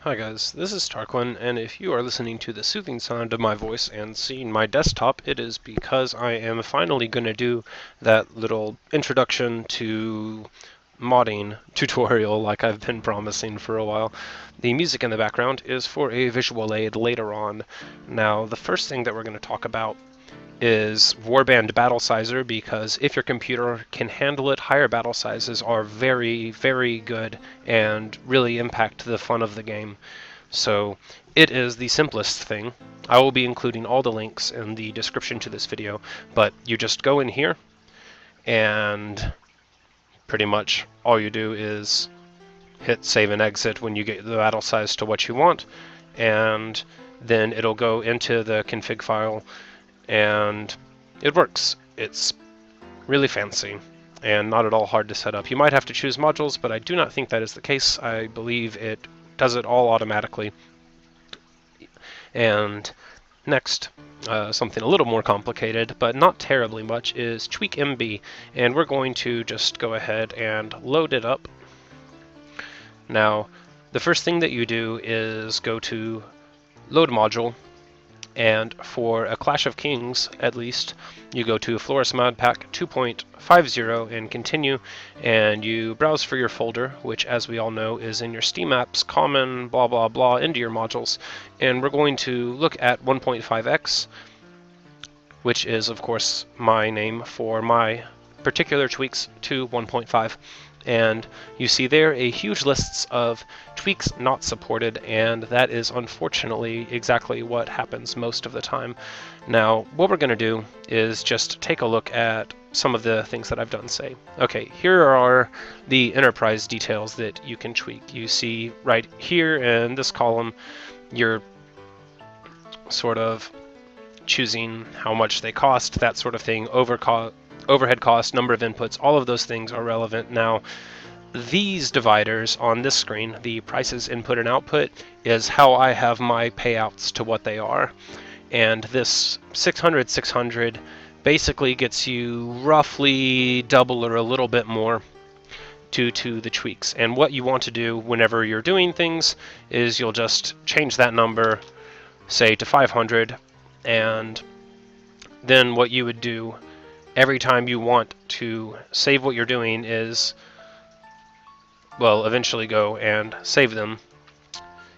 Hi guys, this is Tarquin, and if you are listening to the soothing sound of my voice and seeing my desktop, it is because I am finally going to do that little introduction to modding tutorial like I've been promising for a while. The music in the background is for a visual aid later on. Now, the first thing that we're going to talk about is Warband Battle Sizer, because if your computer can handle it, higher battle sizes are very, very good and really impact the fun of the game. So it is the simplest thing. I will be including all the links in the description to this video, but you just go in here and pretty much all you do is hit save and exit when you get the battle size to what you want, and then it'll go into the config file and it works. It's really fancy and not at all hard to set up. You might have to choose modules, but I do not think that is the case. I believe it does it all automatically. And next, something a little more complicated, but not terribly much, is TweakMB, and we're going to just go ahead and load it up. Now, the first thing that you do is go to Load Module, and for a Clash of Kings, at least, you go to Flores Mod Pack 2.50 and continue, and you browse for your folder, which, as we all know, is in your Steam apps, common, blah blah blah, into your modules, and we're going to look at 1.5x, which is, of course, my name for my particular tweaks to 1.5. And you see there a huge list of tweaks not supported, and that is unfortunately exactly what happens most of the time. Now, what we're going to do is just take a look at some of the things that I've done. Say, okay, here are the enterprise details that you can tweak. You see right here in this column, you're sort of choosing how much they cost, that sort of thing, overhead cost, number of inputs, all of those things are relevant. Now, these dividers on this screen, the prices input and output, is how I have my payouts to what they are. And this 600, 600 basically gets you roughly double or a little bit more due to the tweaks. And what you want to do whenever you're doing things is you'll just change that number, say, to 500, and then what you would do every time you want to save what you're doing is, well, eventually go and save them.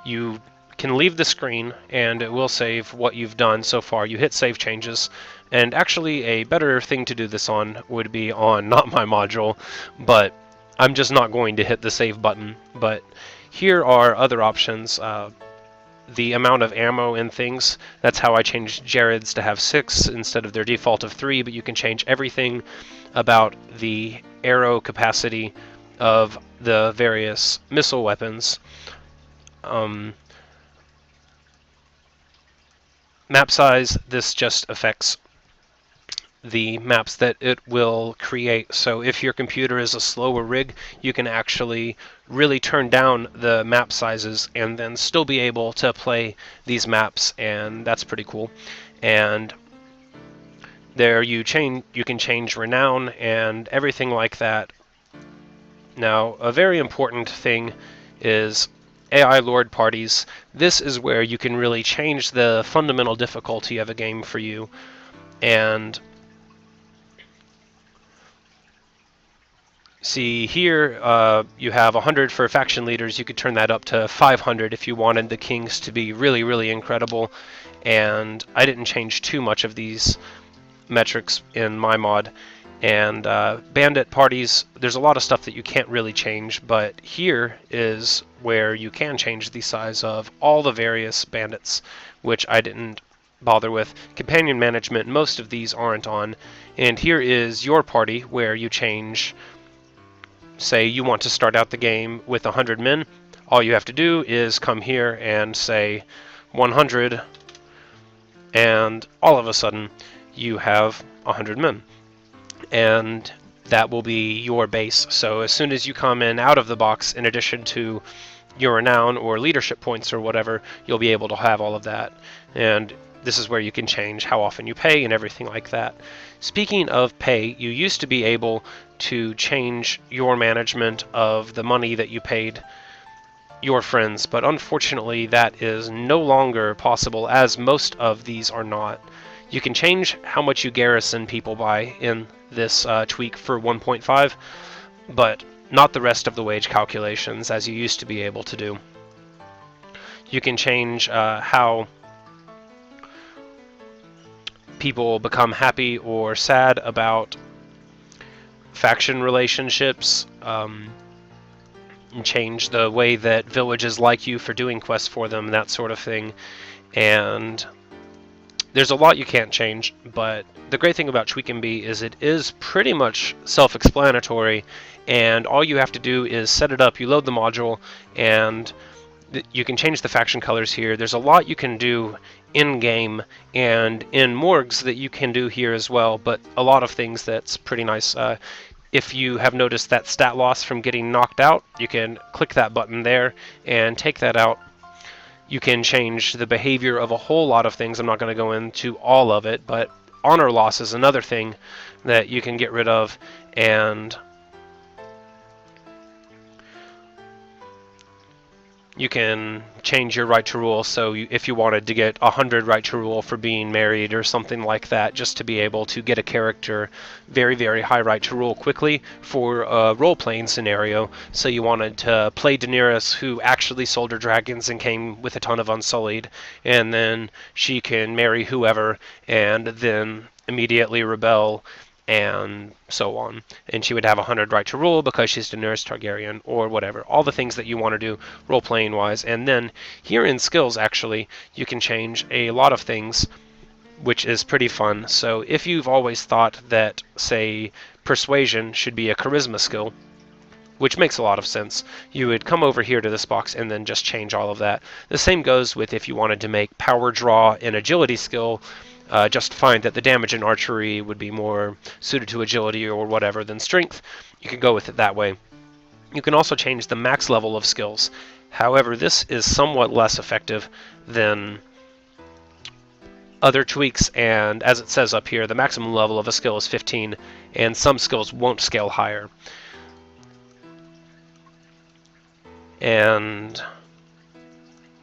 You can leave the screen and it will save what you've done so far. You hit save changes, and actually a better thing to do this on would be on not my module, but I'm just not going to hit the save button. But here are other options. The amount of ammo and things, that's how I changed Jared's to have 6 instead of their default of 3, but you can change everything about the arrow capacity of the various missile weapons. Map size, this just affects the maps that it will create. So if your computer is a slower rig, you can actually really turn down the map sizes and then still be able to play these maps, and that's pretty cool. And there you can change renown and everything like that. Now, a very important thing is AI Lord parties. This is where you can really change the fundamental difficulty of a game for you. And see here, you have 100 for faction leaders. You could turn that up to 500 if you wanted the kings to be really, really incredible. And I didn't change too much of these metrics in my mod. And bandit parties, there's a lot of stuff that you can't really change, but here is where you can change the size of all the various bandits, which I didn't bother with. Companion management, most of these aren't on. And here is your party, where you change. Say you want to start out the game with 100 men. All you have to do is come here and say 100, and all of a sudden you have 100 men. And that will be your base. So as soon as you come in out of the box, in addition to your renown or leadership points or whatever, you'll be able to have all of that. And this is where you can change how often you pay and everything like that. Speaking of pay, you used to be able to change your management of the money that you paid your friends, but unfortunately that is no longer possible, as most of these are not. You can change how much you garrison people by in this tweak for 1.5, but not the rest of the wage calculations as you used to be able to do. You can change how people become happy or sad about faction relationships, and change the way that villages like you for doing quests for them, that sort of thing. And there's a lot you can't change, but the great thing about TweakMB is it is pretty much self-explanatory, and all you have to do is set it up, you load the module, and you can change the faction colors here. There's a lot you can do in-game and in Morgs that you can do here as well, but a lot of things that's pretty nice. If you have noticed that stat loss from getting knocked out, you can click that button there and take that out. You can change the behavior of a whole lot of things. I'm not going to go into all of it, but honor loss is another thing that you can get rid of, and you can change your right to rule. So if you wanted to get 100 right to rule for being married or something like that, just to be able to get a character very, very high right to rule quickly for a role-playing scenario. So you wanted to play Daenerys, who actually sold her dragons and came with a ton of Unsullied, and then she can marry whoever and then immediately rebel, and so on. And she would have 100 right to rule because she's Daenerys Targaryen, or whatever. All the things that you want to do role-playing wise. And then here in skills, actually, you can change a lot of things, which is pretty fun. So if you've always thought that, say, persuasion should be a charisma skill, which makes a lot of sense, you would come over here to this box and then just change all of that. The same goes with if you wanted to make power draw an agility skill. Just find that the damage in archery would be more suited to agility or whatever than strength. You can go with it that way. You can also change the max level of skills. However, this is somewhat less effective than other tweaks, and as it says up here, the maximum level of a skill is 15, and some skills won't scale higher. And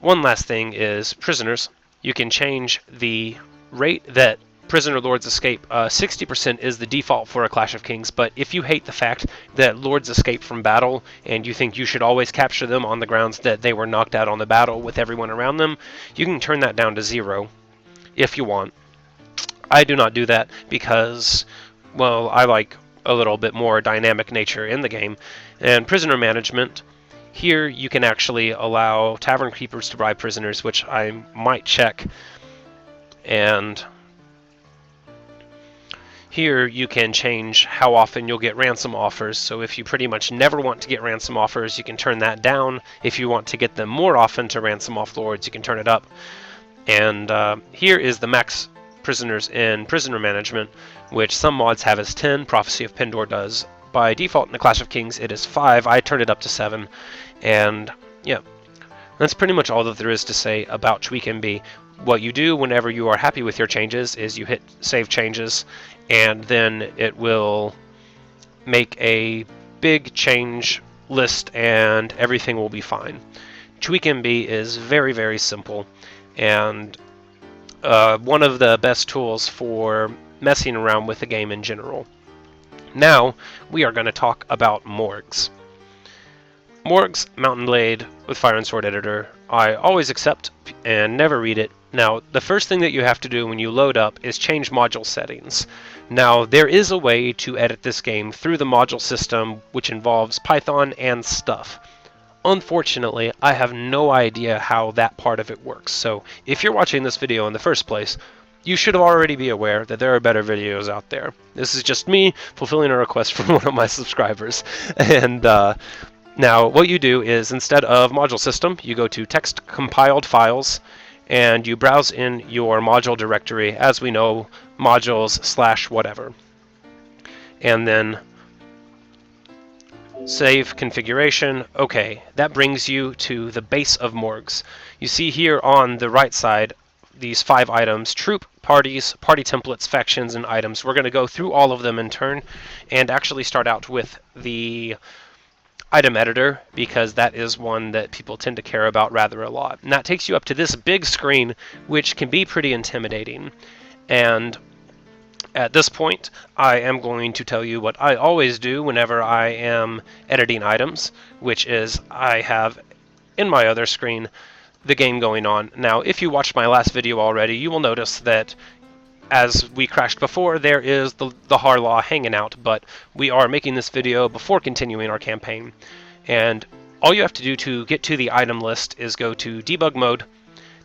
one last thing is prisoners. You can change the rate that prisoner lords escape. 60% is the default for a Clash of Kings, but if you hate the fact that lords escape from battle and you think you should always capture them on the grounds that they were knocked out on the battle with everyone around them, you can turn that down to 0 if you want. I do not do that because, well, I like a little bit more dynamic nature in the game. And prisoner management, here you can actually allow tavern keepers to bribe prisoners, which I might check. And here you can change how often you'll get ransom offers. So if you pretty much never want to get ransom offers, you can turn that down. If you want to get them more often to ransom off lords, you can turn it up. And here is the max prisoners in prisoner management, which some mods have as 10, Prophecy of Pendor does. By default in the Clash of Kings it is 5, I turned it up to 7, and yeah. That's pretty much all that there is to say about TweakMB. What you do whenever you are happy with your changes is you hit Save Changes, and then it will make a big change list and everything will be fine. TweakMB is very, very simple, and one of the best tools for messing around with the game in general. Now, we are going to talk about Morgs. Morg's Mountain Blade with Fire and Sword Editor, I always accept and never read it. Now, the first thing that you have to do when you load up is change module settings. Now, there is a way to edit this game through the module system, which involves Python and stuff. Unfortunately, I have no idea how that part of it works, so if you're watching this video in the first place, you should already be aware that there are better videos out there. This is just me fulfilling a request from one of my subscribers. And now, what you do is, instead of module system, you go to text compiled files, and you browse in your module directory, as we know, modules / whatever. And then save configuration. Okay, that brings you to the base of Morgs. You see here on the right side these 5 items: troop, parties, party templates, factions, and items. We're going to go through all of them in turn and actually start out with the item editor, because that is one that people tend to care about rather a lot. And that takes you up to this big screen, which can be pretty intimidating. And at this point, I am going to tell you what I always do whenever I am editing items, which is I have in my other screen the game going on. Now, if you watched my last video already, you will notice that as we crashed before, there is the Harlaw hanging out, but we are making this video before continuing our campaign. And all you have to do to get to the item list is go to debug mode,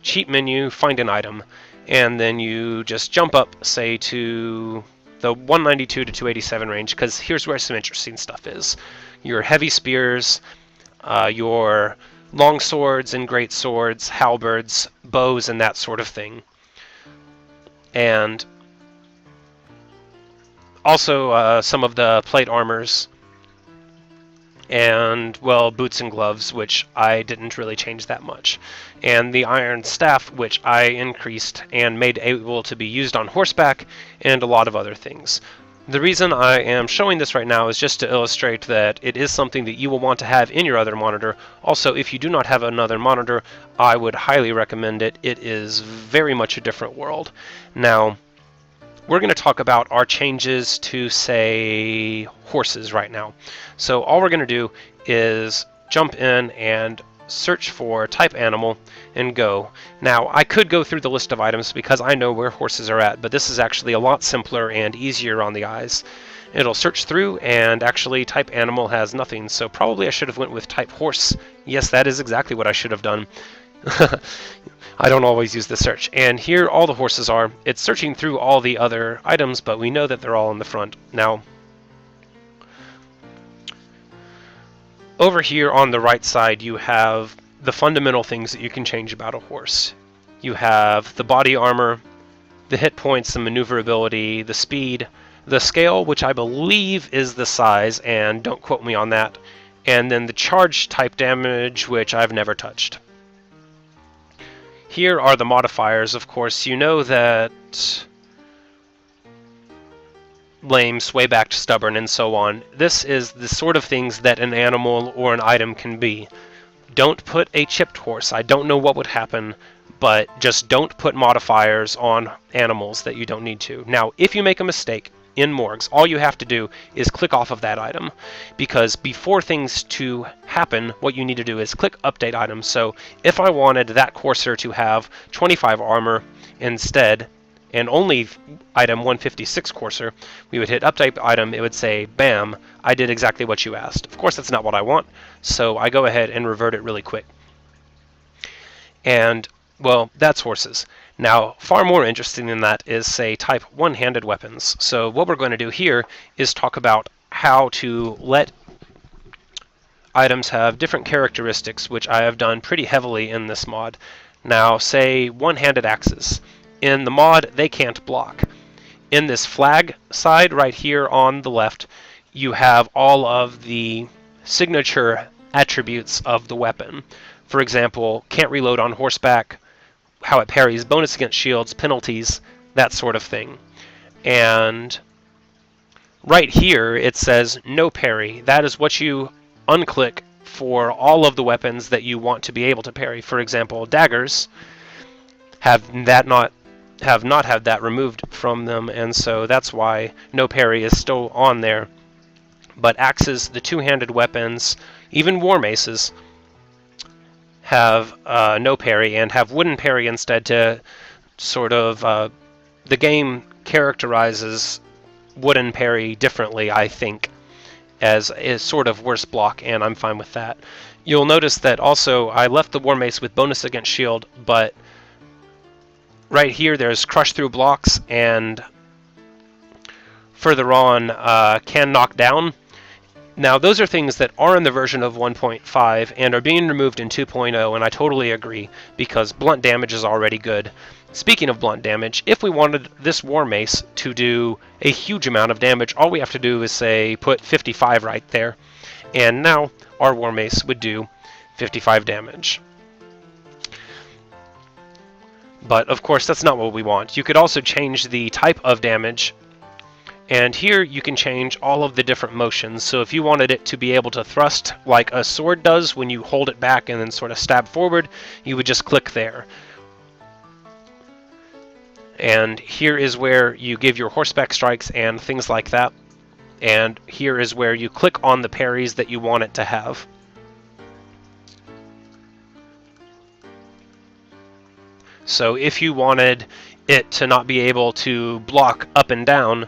cheat menu, find an item, and then you just jump up, say, to the 192 to 287 range, because here's where some interesting stuff is. Your heavy spears, your long swords and great swords, halberds, bows, and that sort of thing. And also some of the plate armors, and, well, boots and gloves, which I didn't really change that much. And the iron staff, which I increased and made able to be used on horseback, and a lot of other things. The reason I am showing this right now is just to illustrate that it is something that you will want to have in your other monitor. Also, if you do not have another monitor, I would highly recommend it. It is very much a different world. Now, we're going to talk about our changes to, say, horses right now. So all we're going to do is jump in and search for type animal and go. Now, I could go through the list of items because I know where horses are at, but this is actually a lot simpler and easier on the eyes. It'll search through, and actually type animal has nothing, so probably I should have went with type horse. Yes, that is exactly what I should have done. I don't always use the search. And here all the horses are. It's searching through all the other items, but we know that they're all in the front. Now, over here on the right side, you have the fundamental things that you can change about a horse. You have the body armor, the hit points, the maneuverability, the speed, the scale, which I believe is the size, and don't quote me on that, and then the charge type damage, which I've never touched. Here are the modifiers. Of course, you know that lame, sway-backed, stubborn, and so on. This is the sort of things that an animal or an item can be. Don't put a chipped horse. I don't know what would happen, but just don't put modifiers on animals that you don't need to. Now, if you make a mistake in Morgs, all you have to do is click off of that item, because before things to happen, what you need to do is click update item. So if I wanted that courser to have 25 armor instead, and only item 156 courser, we would hit update item, it would say, bam, I did exactly what you asked. Of course, that's not what I want, so I go ahead and revert it really quick. And, well, that's horses. Now, far more interesting than that is, say, type one-handed weapons. So what we're going to do here is talk about how to let items have different characteristics, which I have done pretty heavily in this mod. Now, say, one-handed axes. In the mod, they can't block. In this flag side right here on the left, you have all of the signature attributes of the weapon. For example, can't reload on horseback, how it parries, bonus against shields, penalties, that sort of thing. And right here it says no parry. That is what you unclick for all of the weapons that you want to be able to parry. For example, daggers have not had that removed from them, and so that's why no parry is still on there. But axes, the two-handed weapons, even war maces, have no parry and have wooden parry instead to sort of... the game characterizes wooden parry differently, I think, as a sort of worse block, and I'm fine with that. You'll notice that also I left the war mace with bonus against shield, but right here there's crush through blocks, and further on can knock down. Now, those are things that are in the version of 1.5 and are being removed in 2.0, and I totally agree, because blunt damage is already good. Speaking of blunt damage, if we wanted this war mace to do a huge amount of damage, all we have to do is, say, put 55 right there, and now our war mace would do 55 damage. But, of course, that's not what we want. You could also change the type of damage And here you can change all of the different motions. So if you wanted it to be able to thrust like a sword does when you hold it back and then sort of stab forward, you would just click there. And here is where you give your horseback strikes and things like that. And here is where you click on the parries that you want it to have. So if you wanted it to not be able to block up and down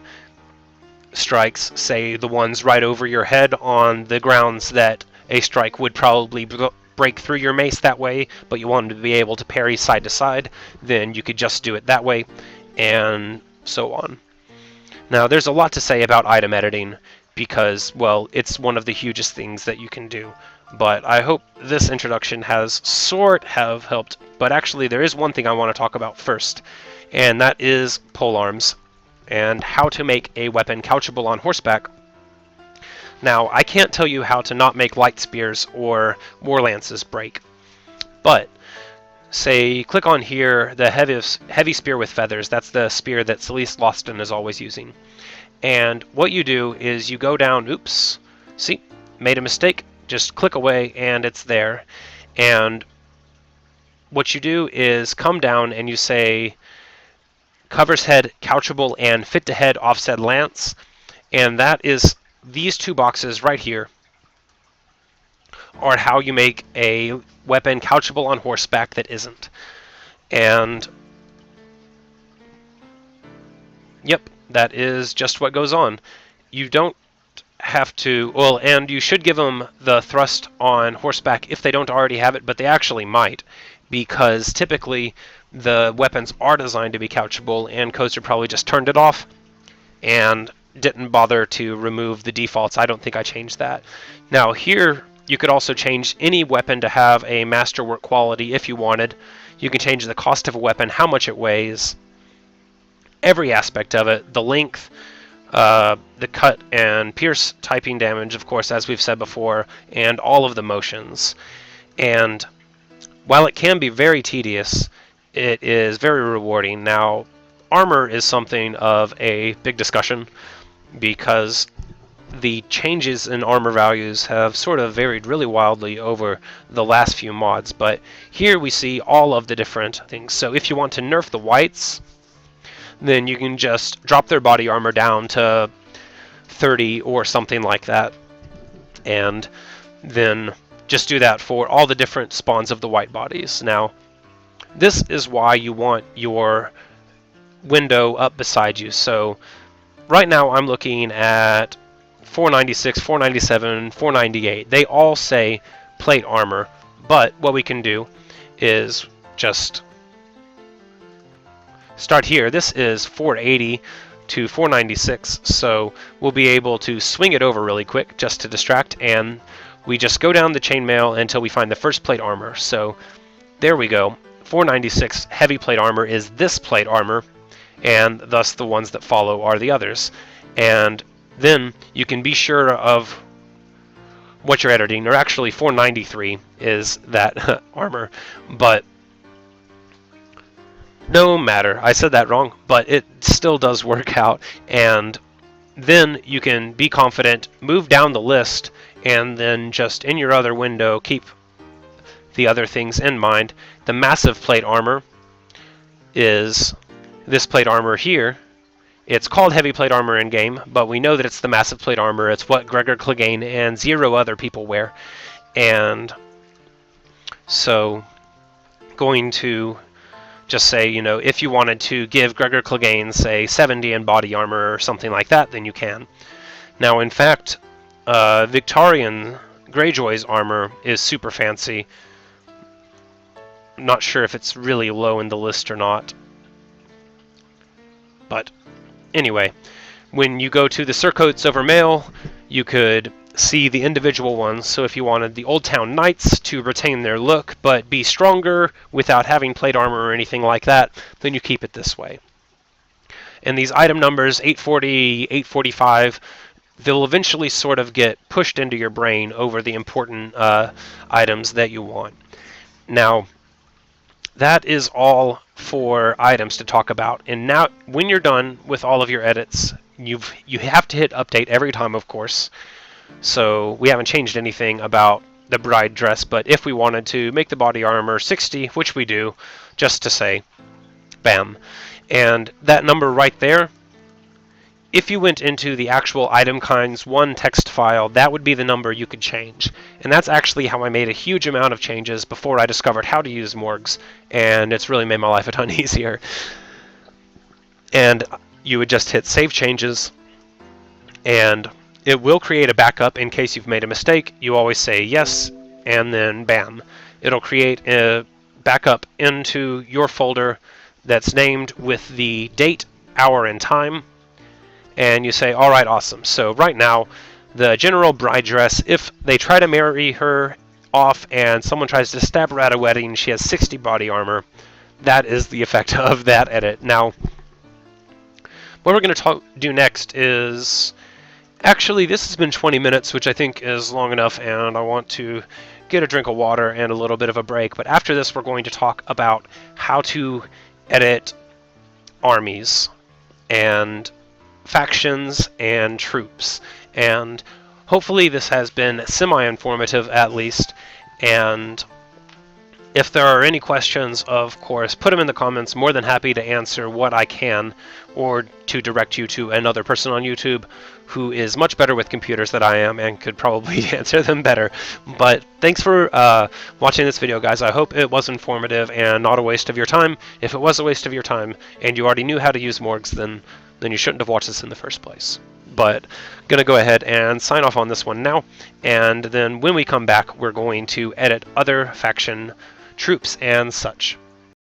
strikes, say the ones right over your head, on the grounds that a strike would probably break through your mace that way, but you wanted to be able to parry side to side, then you could just do it that way, and so on. Now, there's a lot to say about item editing because, well, it's one of the hugest things that you can do. But I hope this introduction has have helped. But actually, there is one thing I want to talk about first, and that is polearms and how to make a weapon couchable on horseback. Now, I can't tell you how to not make light spears or war lances break, but say click on here, the heavy spear with feathers. That's the spear that Celeste Lawston is always using. And what you do is you go down, oops, see, made a mistake, just click away and it's there. And what you do is come down and you say covers head couchable and fit to head offset lance, and that is these two boxes right here are how you make a weapon couchable on horseback that isn't. And yep, that is just what goes on. You don't have to, well, and you should give them the thrust on horseback if they don't already have it, but they actually might, because typically the weapons are designed to be couchable, and Coaster probably just turned it off and didn't bother to remove the defaults. I don't think I changed that. Now here you could also change any weapon to have a masterwork quality if you wanted. You can change the cost of a weapon, how much it weighs, every aspect of it, the length, the cut and pierce typing damage, of course, as we've said before, and all of the motions. And while it can be very tedious, it is very rewarding. Now, armor is something of a big discussion because the changes in armor values have sort of varied really wildly over the last few mods, but here we see all of the different things. So if you want to nerf the whites, then you can just drop their body armor down to 30 or something like that, and then just do that for all the different spawns of the white bodies. Now, this is why you want your window up beside you. So right now I'm looking at 496, 497, 498. They all say plate armor, but what we can do is just start here. This is 480 to 496, so we'll be able to swing it over really quick just to distract, and we just go down the chainmail until we find the first plate armor. So there we go. 496 heavy plate armor is this plate armor, and thus the ones that follow are the others. And then you can be sure of what you're editing, or actually 493 is that armor, but no matter, I said that wrong, but it still does work out. And then you can be confident, move down the list, and then just in your other window keep the other things in mind. The massive plate armor is this plate armor here. It's called heavy plate armor in game, but we know that it's the massive plate armor. It's what Gregor Clegane and 0 other people wear. And so going to just say, you know, if you wanted to give Gregor Clegane, say, 70 in body armor or something like that, then you can. Now, in fact, Victorian Greyjoy's armor is super fancy. I'm not sure if it's really low in the list or not. But anyway, when you go to the Surcoats over Mail, you could see the individual ones. So if you wanted the Old Town Knights to retain their look but be stronger without having plate armor or anything like that, then you keep it this way. And these item numbers, 840, 845, they'll eventually sort of get pushed into your brain over the important items that you want. Now, that is all for items to talk about. And now, when you're done with all of your edits, you have to hit update every time, of course. So we haven't changed anything about the bride dress, but if we wanted to make the body armor 60, which we do, just to say, bam. And that number right there, if you went into the actual item kinds 1 text file, that would be the number you could change. And that's actually how I made a huge amount of changes before I discovered how to use Morgs, and it's really made my life a ton easier. And you would just hit Save Changes, and it will create a backup in case you've made a mistake. You always say yes, and then bam. It'll create a backup into your folder that's named with the date, hour, and time. And you say, all right, awesome. So right now, the general bride dress, if they try to marry her off and someone tries to stab her at a wedding, she has 60 body armor. That is the effect of that edit. Now, what we're going to do next is... Actually, this has been 20 minutes, which I think is long enough, and I want to get a drink of water and a little bit of a break. But after this, we're going to talk about how to edit armies and factions and troops, and hopefully this has been semi-informative at least. And if there are any questions, of course, put them in the comments. More than happy to answer what I can, or to direct you to another person on YouTube who is much better with computers than I am and could probably answer them better. But thanks for watching this video, guys. I hope it was informative and not a waste of your time. If it was a waste of your time and you already knew how to use Morgs, then you shouldn't have watched this in the first place. But I'm going to go ahead and sign off on this one now, and then when we come back, we're going to edit other faction troops and such.